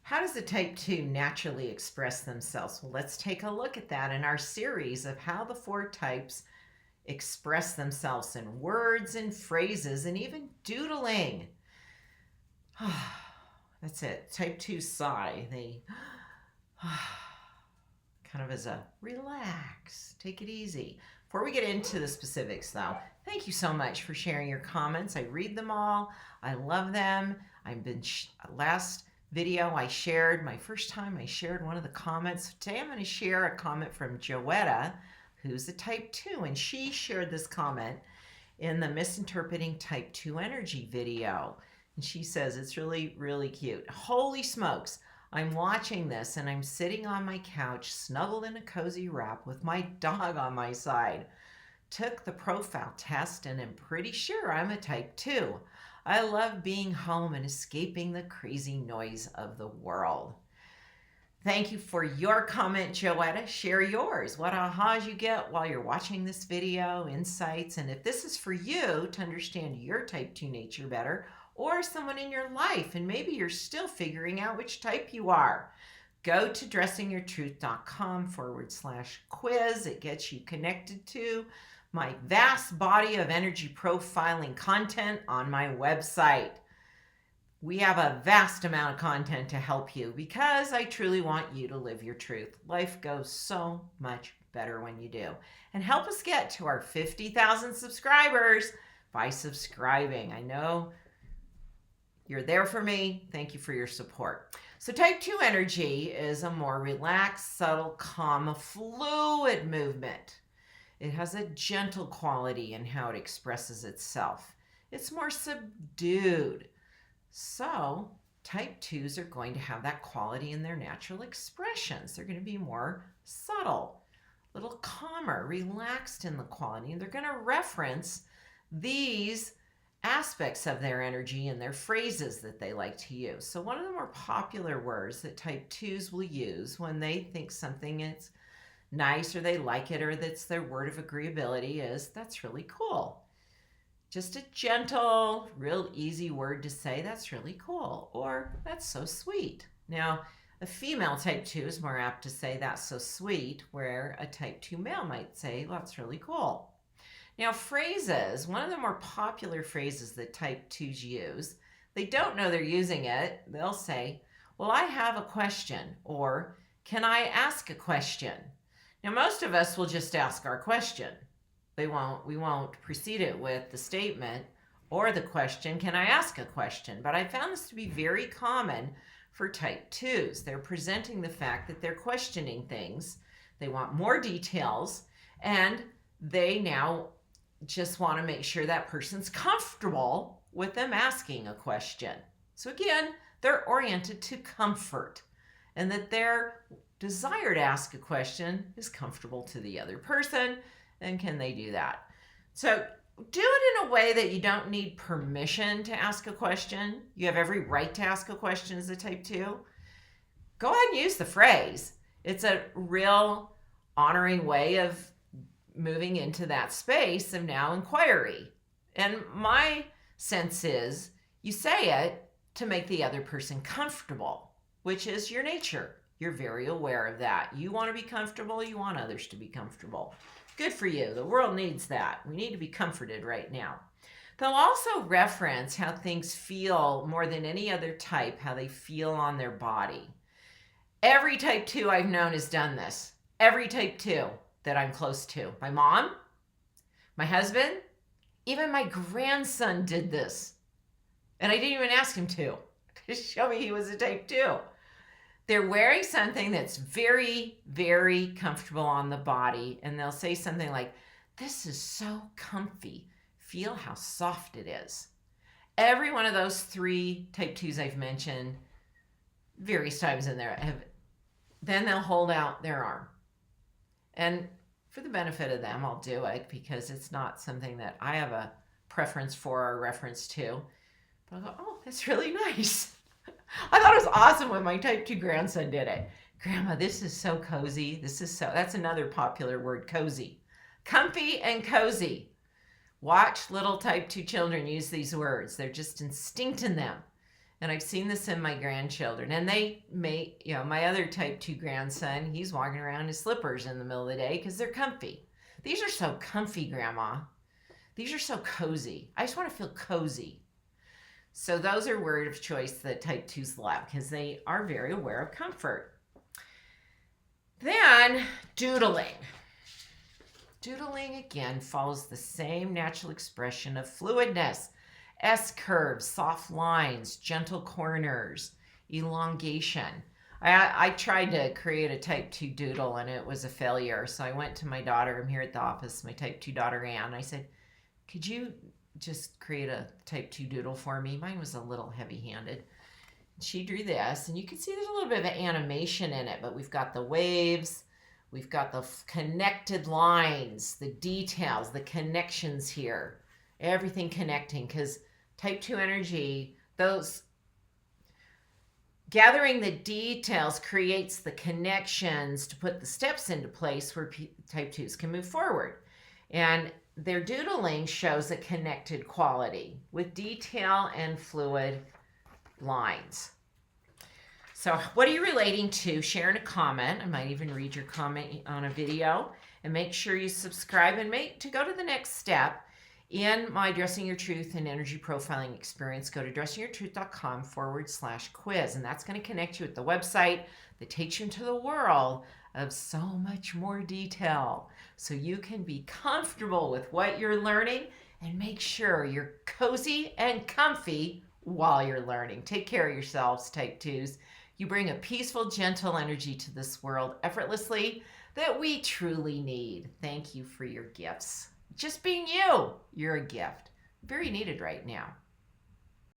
How does the type 2 naturally express themselves? Well, let's take a look at that in our series of how the four types express themselves in words and phrases and even doodling. That's it. Type 2 sigh. They kind of as a relax, take it easy. Before we get into the specifics, though, thank you so much for sharing your comments. I read them all. I love them. I've been last video I shared, my first time I shared one of the comments. Today I'm going to share a comment from Joetta, who's a type 2, and she shared this comment in the Misinterpreting Type 2 Energy video. And she says it's really, really cute. Holy smokes. I'm watching this and I'm sitting on my couch, snuggled in a cozy wrap with my dog on my side. Took the profile test and am pretty sure I'm a type 2. I love being home and escaping the crazy noise of the world. Thank you for your comment, Joetta. Share yours. What ahas you get while you're watching this video, insights, and if this is for you to understand your type 2 nature better, or someone in your life, and maybe you're still figuring out which type you are, go to dressingyourtruth.com/quiz. It gets you connected to my vast body of energy profiling content on my website. We have a vast amount of content to help you because I truly want you to live your truth. Life goes so much better when you do. And help us get to our 50,000 subscribers by subscribing. I know you're there for me. Thank you for your support. So type 2 energy is a more relaxed, subtle, calm, fluid movement. It has a gentle quality in how it expresses itself. It's more subdued. So type 2s are going to have that quality in their natural expressions. They're going to be more subtle, a little calmer, relaxed in the quality. And they're going to reference these aspects of their energy and their phrases that they like to use. So one of the more popular words that type 2s will use when they think something is nice or they like it or that's their word of agreeability is, that's really cool. Just a gentle, real easy word to say, that's really cool, or that's so sweet. Now, a female type 2 is more apt to say that's so sweet, where a type 2 male might say, well, that's really cool. Now, phrases, one of the more popular phrases that type 2s use, they don't know they're using it. They'll say, well, I have a question, or can I ask a question? Now, most of us will just ask our question. We won't precede it with the statement or the question, can I ask a question? But I found this to be very common for type 2s. They're presenting the fact that they're questioning things. They want more details, and they now just want to make sure that person's comfortable with them asking a question. So again, they're oriented to comfort, and that their desire to ask a question is comfortable to the other person, and can they do that? So do it in a way that you don't need permission to ask a question. You have every right to ask a question as a type 2. Go ahead and use the phrase. It's a real honoring way of moving into that space of now inquiry. And my sense is you say it to make the other person comfortable, which is your nature. You're very aware of that. You want to be comfortable. You want others to be comfortable. Good for you. The world needs that. We need to be comforted right now. They'll also reference how things feel more than any other type, how they feel on their body. Every type 2 I've known has done this. Every type 2 that I'm close to. My mom, my husband, even my grandson did this. And I didn't even ask him to show me he was a type 2. They're wearing something that's very, very comfortable on the body, and they'll say something like, this is so comfy. Feel how soft it is. Every one of those 3 type 2s I've mentioned various times in there, then they'll hold out their arm. And for the benefit of them, I'll do it because it's not something that I have a preference for or reference to. But I'll go, oh, that's really nice. I thought it was awesome when my type 2 grandson did it. Grandma, this is so cozy. That's another popular word, cozy. Comfy and cozy. Watch little type 2 children use these words. They're just instinct in them. And I've seen this in my grandchildren. And they may, my other type 2 grandson, he's walking around in his slippers in the middle of the day because they're comfy. These are so comfy, Grandma. These are so cozy. I just want to feel cozy. So those are word of choice that type 2s love because they are very aware of comfort. Then doodling. Doodling again follows the same natural expression of fluidness. S-curves, soft lines, gentle corners, elongation. I tried to create a type 2 doodle and it was a failure. So I went to my daughter, I'm here at the office, my type 2 daughter Ann. I said, could you just create a type 2 doodle for me? Mine was a little heavy-handed. She drew this, and you can see there's a little bit of an animation in it, but we've got the waves, we've got the connected lines, the details, the connections here, everything connecting, because type 2 energy, those gathering the details creates the connections to put the steps into place where type 2s can move forward. And their doodling shows a connected quality with detail and fluid lines. So what are you relating to? Share in a comment. I might even read your comment on a video. And make sure you subscribe and to go to the next step in my Dressing Your Truth and Energy Profiling experience. Go to dressingyourtruth.com/quiz. And that's going to connect you with the website that takes you into the world of so much more detail. So you can be comfortable with what you're learning and make sure you're cozy and comfy while you're learning. Take care of yourselves, type 2s. You bring a peaceful, gentle energy to this world effortlessly that we truly need. Thank you for your gifts. Just being you, you're a gift. Very needed right now.